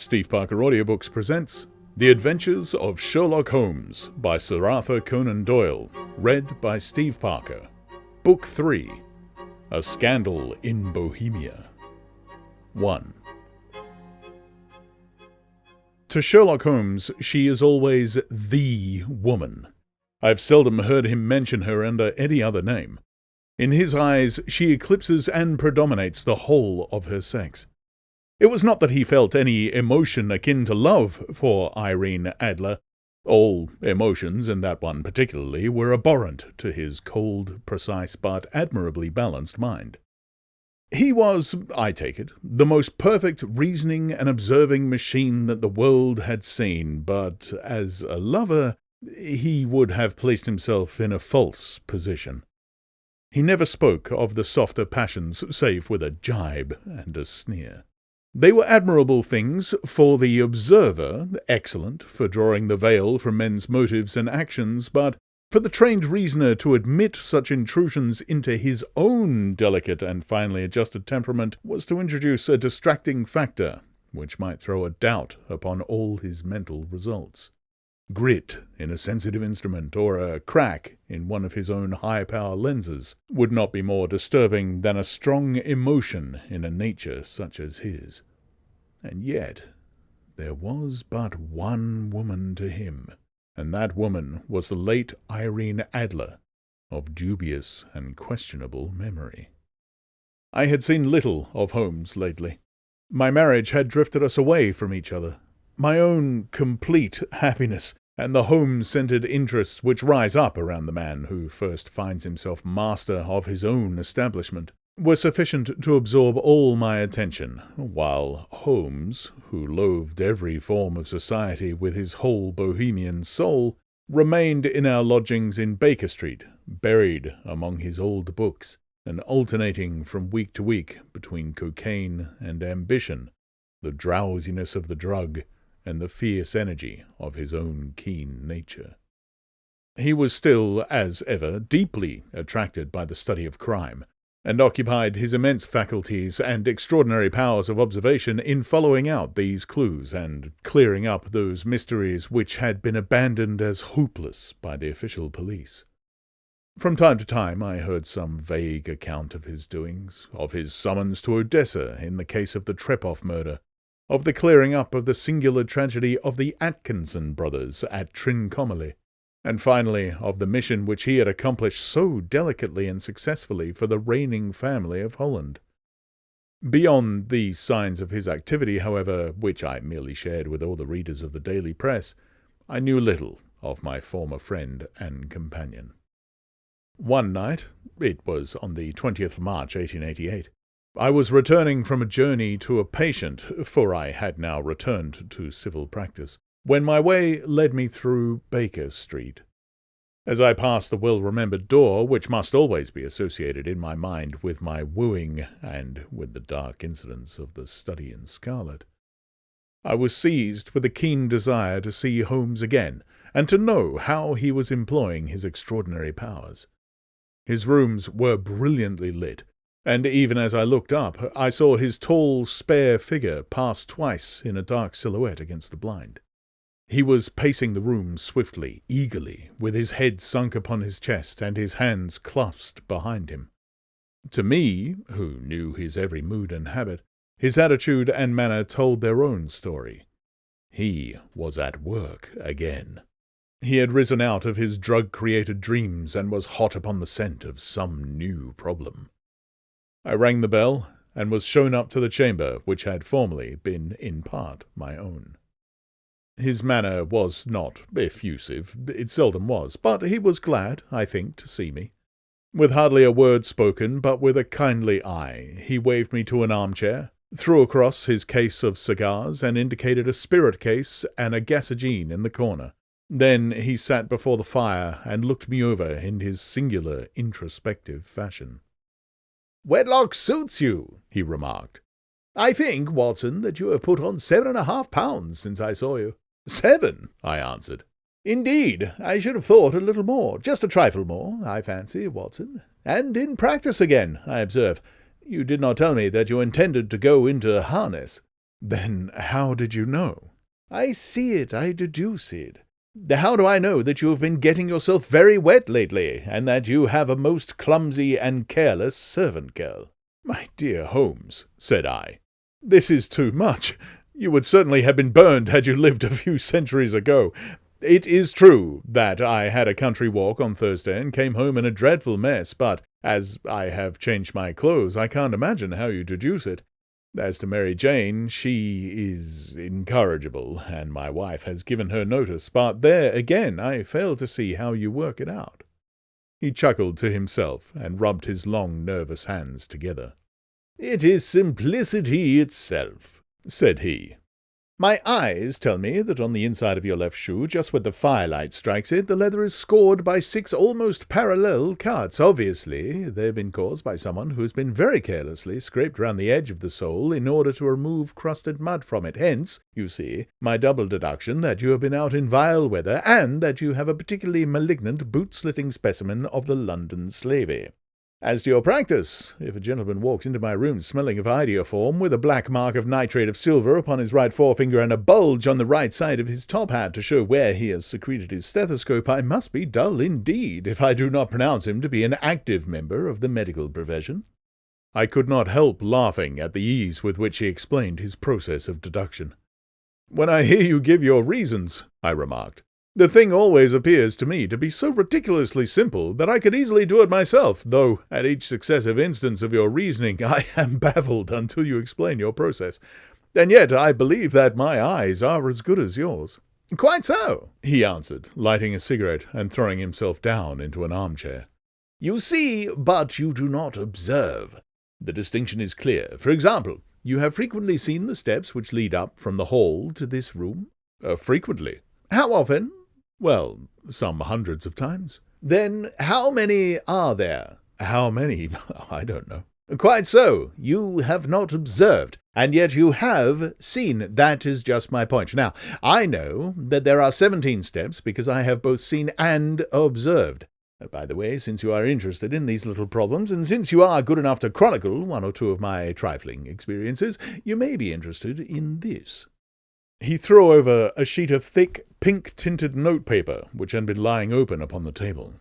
Steve Parker Audiobooks presents The Adventures of Sherlock Holmes by Sir Arthur Conan Doyle, read by Steve Parker. Book 3, A Scandal in Bohemia. 1. To Sherlock Holmes, she is always the woman. I've seldom heard him mention her under any other name. In his eyes, she eclipses and predominates the whole of her sex. It was not that he felt any emotion akin to love for Irene Adler. All emotions, and that one particularly, were abhorrent to his cold, precise, but admirably balanced mind. He was, I take it, the most perfect reasoning and observing machine that the world had seen, but as a lover, he would have placed himself in a false position. He never spoke of the softer passions save with a jibe and a sneer. They were admirable things for the observer, excellent for drawing the veil from men's motives and actions, but for the trained reasoner to admit such intrusions into his own delicate and finely adjusted temperament was to introduce a distracting factor which might throw a doubt upon all his mental results. Grit in a sensitive instrument, or a crack in one of his own high-power lenses, would not be more disturbing than a strong emotion in a nature such as his. And yet there was but one woman to him, and that woman was the late Irene Adler, of dubious and questionable memory. I had seen little of Holmes lately. My marriage had drifted us away from each other. My own complete happiness, and the home-centered interests which rise up around the man who first finds himself master of his own establishment, were sufficient to absorb all my attention, while Holmes, who loathed every form of society with his whole Bohemian soul, remained in our lodgings in Baker Street, buried among his old books, and alternating from week to week between cocaine and ambition, the drowsiness of the drug, and the fierce energy of his own keen nature. He was still, as ever, deeply attracted by the study of crime, and occupied his immense faculties and extraordinary powers of observation in following out these clues and clearing up those mysteries which had been abandoned as hopeless by the official police. From time to time I heard some vague account of his doings, of his summons to Odessa in the case of the Trepoff murder, of the clearing up of the singular tragedy of the Atkinson brothers at Trincomalee, and finally of the mission which he had accomplished so delicately and successfully for the reigning family of Holland. Beyond these signs of his activity, however, which I merely shared with all the readers of the daily press, I knew little of my former friend and companion. One night, it was on the 20th of March, 1888, I was returning from a journey to a patient, for I had now returned to civil practice, when my way led me through Baker Street. As I passed the well-remembered door, which must always be associated in my mind with my wooing and with the dark incidents of the Study in Scarlet, I was seized with a keen desire to see Holmes again, and to know how he was employing his extraordinary powers. His rooms were brilliantly lit, and even as I looked up, I saw his tall, spare figure pass twice in a dark silhouette against the blind. He was pacing the room swiftly, eagerly, with his head sunk upon his chest and his hands clasped behind him. To me, who knew his every mood and habit, his attitude and manner told their own story. He was at work again. He had risen out of his drug-created dreams and was hot upon the scent of some new problem. I rang the bell, and was shown up to the chamber which had formerly been in part my own. His manner was not effusive, it seldom was, but he was glad, I think, to see me. With hardly a word spoken, but with a kindly eye, he waved me to an armchair, threw across his case of cigars, and indicated a spirit case and a gasogene in the corner. Then he sat before the fire and looked me over in his singular introspective fashion. "Wedlock suits you," he remarked. "I think, Watson, that you have put on 7.5 pounds since I saw you." "7?" I answered. "Indeed, I should have thought a little more, just a trifle more, I fancy, Watson. And in practice again, I observe. You did not tell me that you intended to go into harness." Then how did you know? I see it, I deduce it. How do I know that you have been getting yourself very wet lately, and that you have a most clumsy and careless servant girl? My dear Holmes, said I, this is too much. You would certainly have been burned had you lived a few centuries ago. It is true that I had a country walk on Thursday and came home in a dreadful mess, but as I have changed my clothes, I can't imagine how you deduce it. As to Mary Jane, she is incorrigible, and my wife has given her notice, but there again I fail to see how you work it out. He chuckled to himself and rubbed his long, nervous hands together. It is simplicity itself, said he. My eyes tell me that on the inside of your left shoe, just where the firelight strikes it, the leather is scored by 6 almost parallel cuts. Obviously, they have been caused by someone who has been very carelessly scraped round the edge of the sole in order to remove crusted mud from it. Hence, you see, my double deduction that you have been out in vile weather, and that you have a particularly malignant boot-slitting specimen of the London slavey. As to your practice, if a gentleman walks into my room smelling of iodoform, with a black mark of nitrate of silver upon his right forefinger and a bulge on the right side of his top hat to show where he has secreted his stethoscope, I must be dull indeed if I do not pronounce him to be an active member of the medical profession. I could not help laughing at the ease with which he explained his process of deduction. When I hear you give your reasons, I remarked, the thing always appears to me to be so ridiculously simple that I could easily do it myself, though at each successive instance of your reasoning I am baffled until you explain your process. And yet I believe that my eyes are as good as yours. Quite so, he answered, lighting a cigarette and throwing himself down into an armchair. You see, but you do not observe. The distinction is clear. For example, you have frequently seen the steps which lead up from the hall to this room? Frequently. How often? Well, some hundreds of times. Then how many are there? How many? I don't know. Quite so. You have not observed, and yet you have seen. That is just my point. Now, I know that there are 17 steps because I have both seen and observed. By the way, since you are interested in these little problems, and since you are good enough to chronicle one or two of my trifling experiences, you may be interested in this. He threw over a sheet of thick, pink-tinted notepaper which had been lying open upon the table.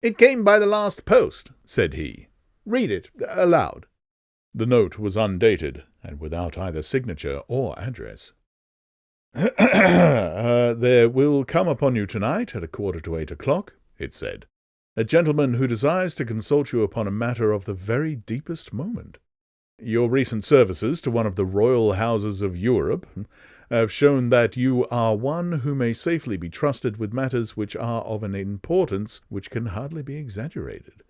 It came by the last post, said he. Read it, aloud. The note was undated, and without either signature or address. There will come upon you tonight at 7:45, it said, a gentleman who desires to consult you upon a matter of the very deepest moment. Your recent services to one of the royal houses of Europe have shown that you are one who may safely be trusted with matters which are of an importance which can hardly be exaggerated.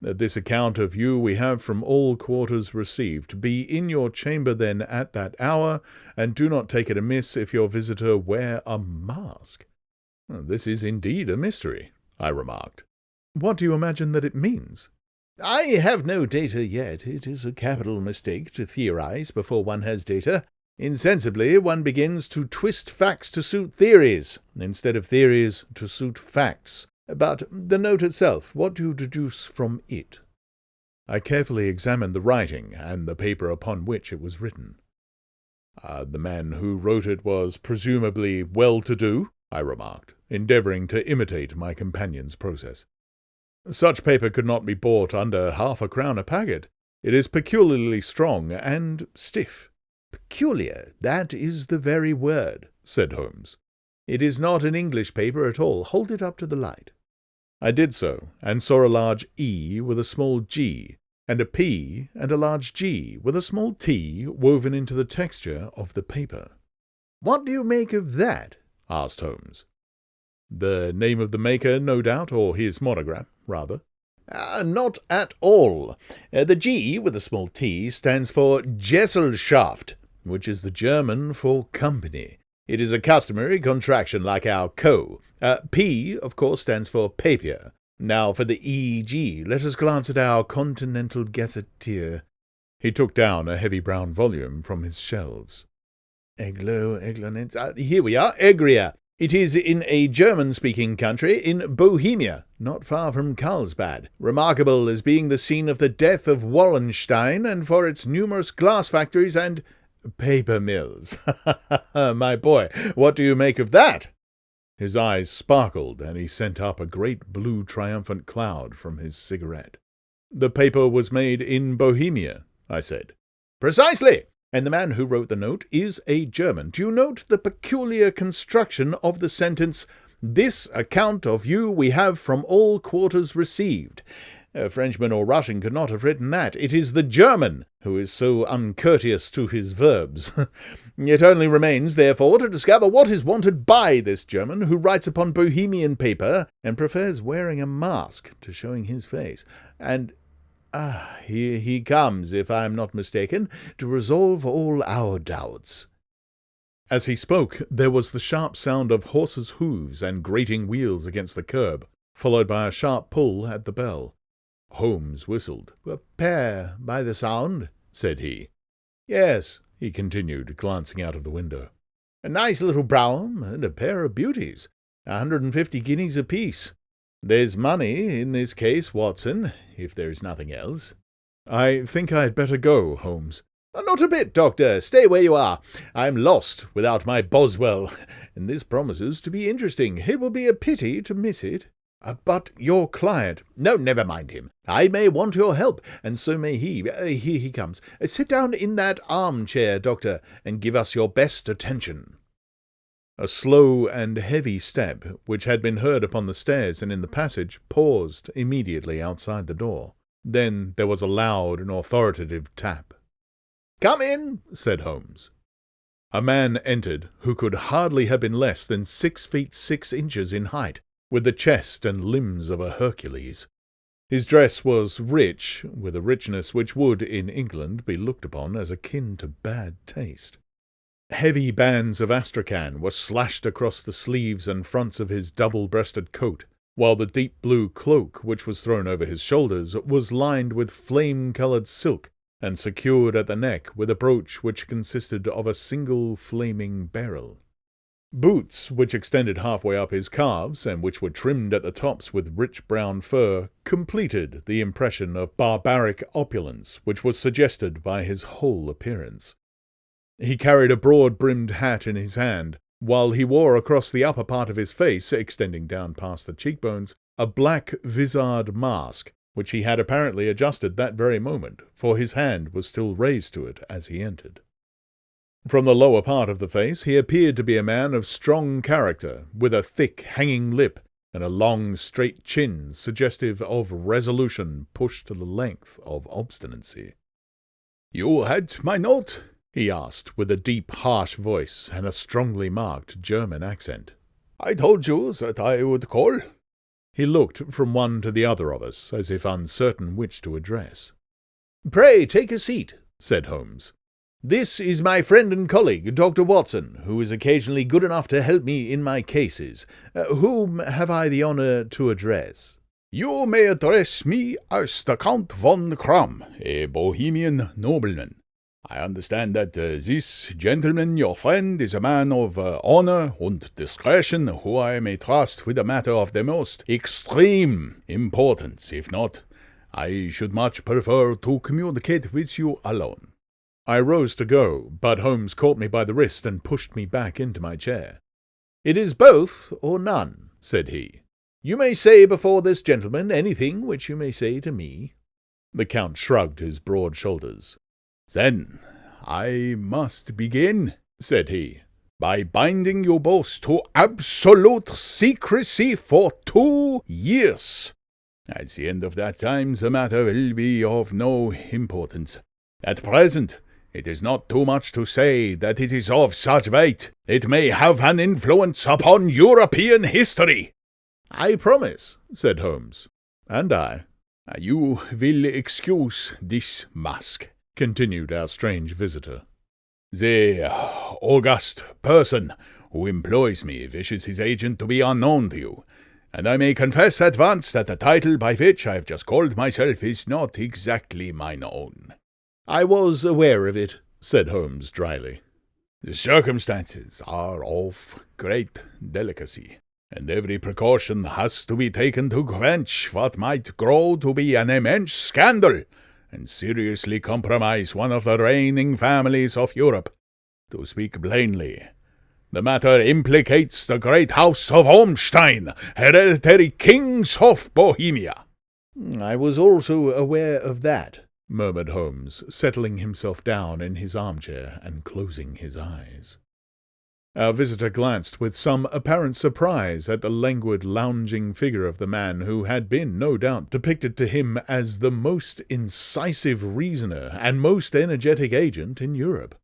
This account of you we have from all quarters received. Be in your chamber then at that hour, and do not take it amiss if your visitor wear a mask. This is indeed a mystery, I remarked. What do you imagine that it means? I have no data yet. It is a capital mistake to theorize before one has data. Insensibly, one begins to twist facts to suit theories, instead of theories to suit facts. But the note itself, what do you deduce from it? I carefully examined the writing and the paper upon which it was written. The man who wrote it was presumably well-to-do, I remarked, endeavouring to imitate my companion's process. Such paper could not be bought under £half-a-crown a packet. It is peculiarly strong and stiff. Peculiar, that is the very word, said Holmes. It is not an English paper at all. Hold it up to the light. I did so, and saw a large E with a small g, and a P and a large G with a small t woven into the texture of the paper. What do you make of that? Asked Holmes. The name of the maker, no doubt, or his monogram, rather. Not at all. The G with a small t stands for Gesellschaft, which is the German for company. It is a customary contraction like our co. P, of course, stands for papier. Now for the E.G., let us glance at our Continental Gazetteer. He took down a heavy brown volume from his shelves. Here we are, Egria. It is in a German-speaking country in Bohemia, not far from Carlsbad, remarkable as being the scene of the death of Wallenstein and for its numerous glass factories and Paper mills. My boy, what do you make of that?" His eyes sparkled, and he sent up a great blue triumphant cloud from his cigarette. "The paper was made in Bohemia," I said. "Precisely. And the man who wrote the note is a German. Do you note the peculiar construction of the sentence, 'This account of you we have from all quarters received'? A Frenchman or Russian could not have written that. It is the German who is so uncourteous to his verbs. It only remains, therefore, to discover what is wanted by this German who writes upon Bohemian paper and prefers wearing a mask to showing his face. And here he comes, if I am not mistaken, to resolve all our doubts." As he spoke, there was the sharp sound of horses' hooves and grating wheels against the curb, followed by a sharp pull at the bell. Holmes whistled. "A pair, by the sound," said he. "Yes," he continued, glancing out of the window. "A nice little brougham, and a pair of beauties. 150 guineas apiece. There's money in this case, Watson, if there's nothing else." "I think I had better go, Holmes." "Not a bit, Doctor. Stay where you are. I'm lost without my Boswell, and this promises to be interesting. It will be a pity to miss it." "But your client—" "No, never mind him. I may want your help, and so may he. Here he comes. Sit down in that armchair, Doctor, and give us your best attention." A slow and heavy step, which had been heard upon the stairs and in the passage, paused immediately outside the door. Then there was a loud and authoritative tap. "Come in," said Holmes. A man entered who could hardly have been less than 6 feet 6 inches in height, with the chest and limbs of a Hercules. His dress was rich, with a richness which would, in England, be looked upon as akin to bad taste. Heavy bands of astrakhan were slashed across the sleeves and fronts of his double-breasted coat, while the deep blue cloak which was thrown over his shoulders was lined with flame-coloured silk and secured at the neck with a brooch which consisted of a single flaming beryl. Boots, which extended halfway up his calves, and which were trimmed at the tops with rich brown fur, completed the impression of barbaric opulence which was suggested by his whole appearance. He carried a broad-brimmed hat in his hand, while he wore across the upper part of his face, extending down past the cheekbones, a black vizard mask, which he had apparently adjusted that very moment, for his hand was still raised to it as he entered. From the lower part of the face he appeared to be a man of strong character, with a thick, hanging lip and a long, straight chin suggestive of resolution pushed to the length of obstinacy. "You had my note?" he asked, with a deep, harsh voice and a strongly marked German accent. "I told you that I would call." He looked from one to the other of us, as if uncertain which to address. "Pray take a seat," said Holmes. This is my friend and colleague, Dr. Watson, who is occasionally good enough to help me in my cases. Whom have I the honour to address? You may address me as the Count von Kram, a Bohemian nobleman. I understand that this gentleman, your friend, is a man of honour and discretion, who I may trust with a matter of the most extreme importance. If not, I should much prefer to communicate with you alone. I rose to go, but Holmes caught me by the wrist and pushed me back into my chair. It is both or none, said he. You may say before this gentleman anything which you may say to me. The Count shrugged his broad shoulders. Then I must begin, said he, by binding you both to absolute secrecy for 2 years. At the end of that time the matter will be of no importance. At present, it is not too much to say that it is of such weight it may have an influence upon European history. I promise, said Holmes. And I. You will excuse this mask, continued our strange visitor. The august person who employs me wishes his agent to be unknown to you, and I may confess at once that the title by which I have just called myself is not exactly mine own. I was aware of it, said Holmes dryly. The circumstances are of great delicacy, and every precaution has to be taken to quench what might grow to be an immense scandal and seriously compromise one of the reigning families of Europe. To speak plainly, the matter implicates the great house of Ormstein, hereditary kings of Bohemia." "I was also aware of that," murmured Holmes, settling himself down in his armchair and closing his eyes. Our visitor glanced with some apparent surprise at the languid, lounging figure of the man who had been, no doubt, depicted to him as the most incisive reasoner and most energetic agent in Europe.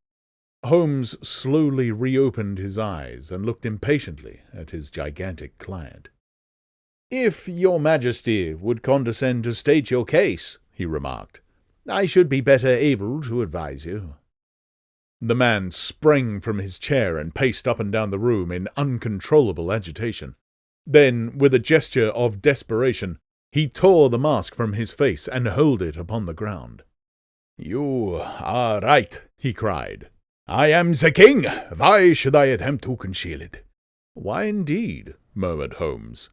Holmes slowly reopened his eyes and looked impatiently at his gigantic client. "If your Majesty would condescend to state your case," he remarked, "I should be better able to advise you." The man sprang from his chair and paced up and down the room in uncontrollable agitation. Then, with a gesture of desperation, he tore the mask from his face and hurled it upon the ground. "You are right," he cried. "I am the king. Why should I attempt to conceal it?" "Why, indeed?" murmured Holmes.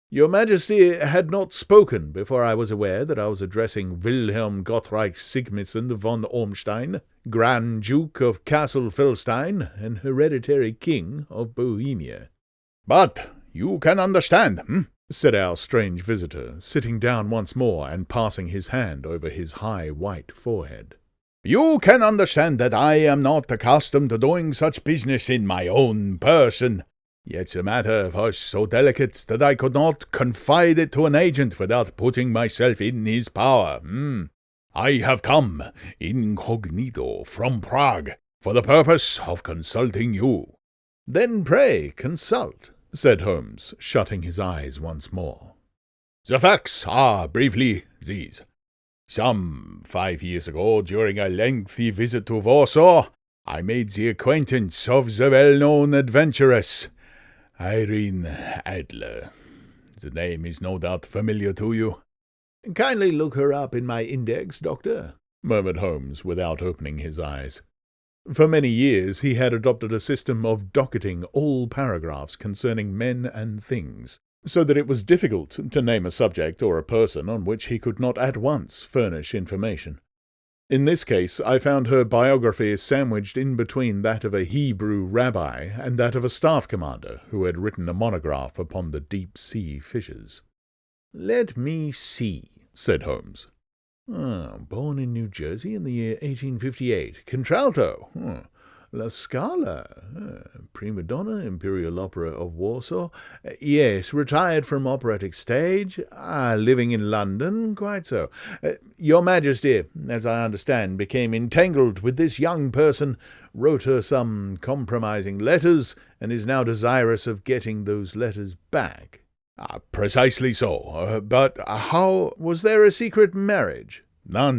"Your Majesty had not spoken before I was aware that I was addressing Wilhelm Gottreich Sigmundson von Ormstein, Grand Duke of Castle-Felstein and hereditary King of Bohemia." "But you can understand, said our strange visitor, sitting down once more and passing his hand over his high white forehead. You can understand that I am not accustomed to doing such business in my own person. Yet the matter was so delicate that I could not confide it to an agent without putting myself in his power. I have come incognito from Prague for the purpose of consulting you." "Then pray consult," said Holmes, shutting his eyes once more. "The facts are briefly these. Some 5 years ago, during a lengthy visit to Warsaw, I made the acquaintance of the well-known adventuress Irene Adler. The name is no doubt familiar to you." "Kindly look her up in my index, Doctor," murmured Holmes without opening his eyes. For many years he had adopted a system of docketing all paragraphs concerning men and things, so that it was difficult to name a subject or a person on which he could not at once furnish information. In this case, I found her biography sandwiched in between that of a Hebrew rabbi and that of a staff commander who had written a monograph upon the deep-sea fishes. "Let me see," said Holmes. Born in New Jersey in the year 1858. Contralto. La Scala. Prima donna, Imperial Opera of Warsaw. Yes, retired from operatic stage. Living in London. Quite so. Your Majesty, as I understand, became entangled with this young person, wrote her some compromising letters, and is now desirous of getting those letters back. Precisely so. But how... Was there a secret marriage? No.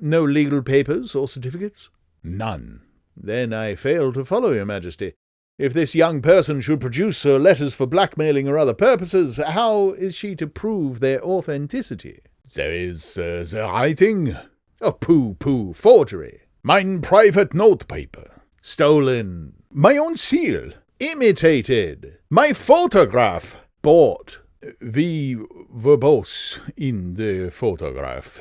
No legal papers or certificates? None. Then I fail to follow, Your Majesty. If this young person should produce her letters for blackmailing or other purposes, how is she to prove their authenticity? There is the writing. Oh, pooh, forgery. Mine private notepaper. Stolen. My own seal. Imitated. My photograph. Bought. We were both in the photograph.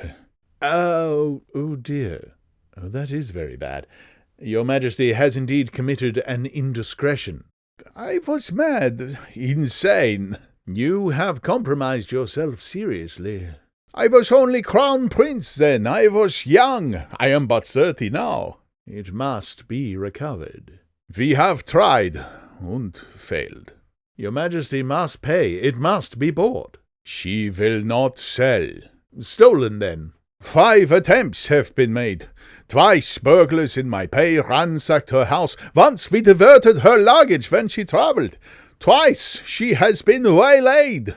Oh dear. Oh, that is very bad. Your Majesty has indeed committed an indiscretion. I was mad, insane. You have compromised yourself seriously. I was only Crown Prince then. I was young. I am but 30 now. It must be recovered. We have tried, and failed. Your Majesty must pay. It must be bought. She will not sell. Stolen, then. 5 attempts have been made. Twice burglars in my pay ransacked her house. Once we diverted her luggage when she travelled. Twice she has been waylaid.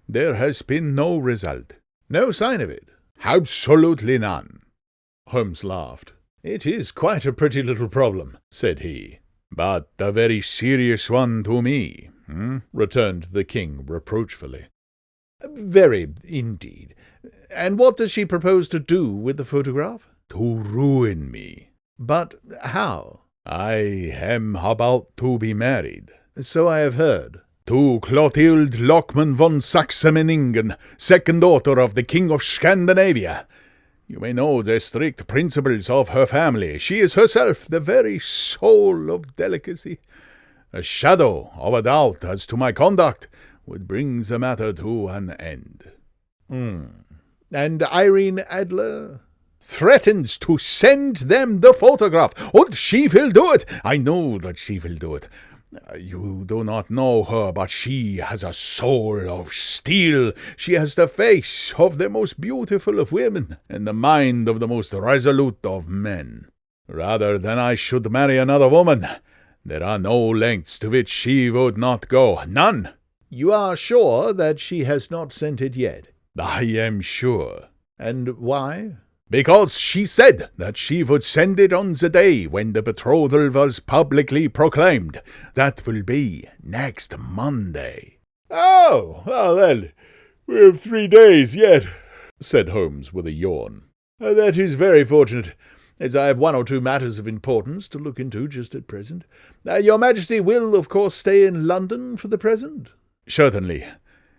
There has been no result. No sign of it? Absolutely none. Holmes laughed. "It is quite a pretty little problem," said he. "But a very serious one to me," returned the king reproachfully. "Very, indeed. And what does she propose to do with the photograph?" "To ruin me." "But how?" "I am about to be married." "So I have heard." "To Clotilde Lockman von Saxe-Meiningen, second daughter of the King of Scandinavia. You may know the strict principles of her family. She is herself the very soul of delicacy. A shadow of a doubt as to my conduct would bring the matter to an end. And Irene Adler? Threatens to send them the photograph, and she will do it. I know that she will do it. You do not know her, but she has a soul of steel. She has the face of the most beautiful of women, and the mind of the most resolute of men. Rather than I should marry another woman, there are no lengths to which she would not go. None. You are sure that she has not sent it yet? I am sure. And why? Because she said that she would send it on the day when the betrothal was publicly proclaimed. That will be next Monday. Oh, well then, we have 3 days yet, said Holmes with a yawn. That is very fortunate, as I have 1 or 2 matters of importance to look into just at present. Your Majesty will, of course, stay in London for the present? Certainly.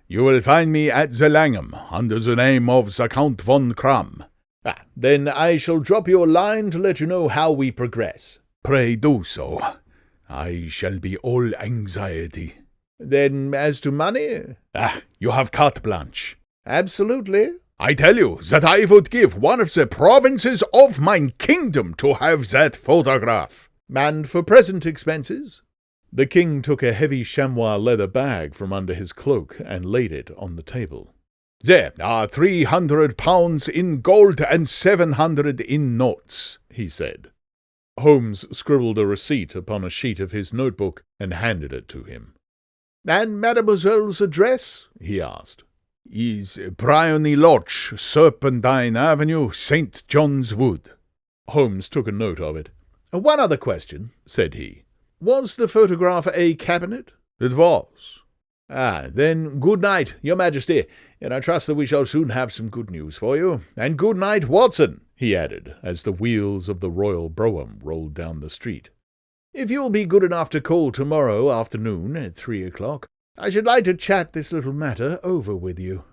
You will find me at the Langham, under the name of the Count von Kram. Then I shall drop you a line to let you know how we progress. Pray do so. I shall be all anxiety. Then, as to money? You have carte blanche. Absolutely. I tell you that I would give one of the provinces of my kingdom to have that photograph. And for present expenses? The king took a heavy chamois leather bag from under his cloak and laid it on the table. There are 300 pounds in gold and 700 in notes, he said. Holmes scribbled a receipt upon a sheet of his notebook and handed it to him. And mademoiselle's address? He asked. Is Bryony Lodge, Serpentine Avenue, St. John's Wood. Holmes took a note of it. One other question, said he. Was the photograph a cabinet? It was. Then good night, Your Majesty, and I trust that we shall soon have some good news for you. And good night, Watson, he added, as the wheels of the royal brougham rolled down the street. If you'll be good enough to call tomorrow afternoon at 3 o'clock, I should like to chat this little matter over with you.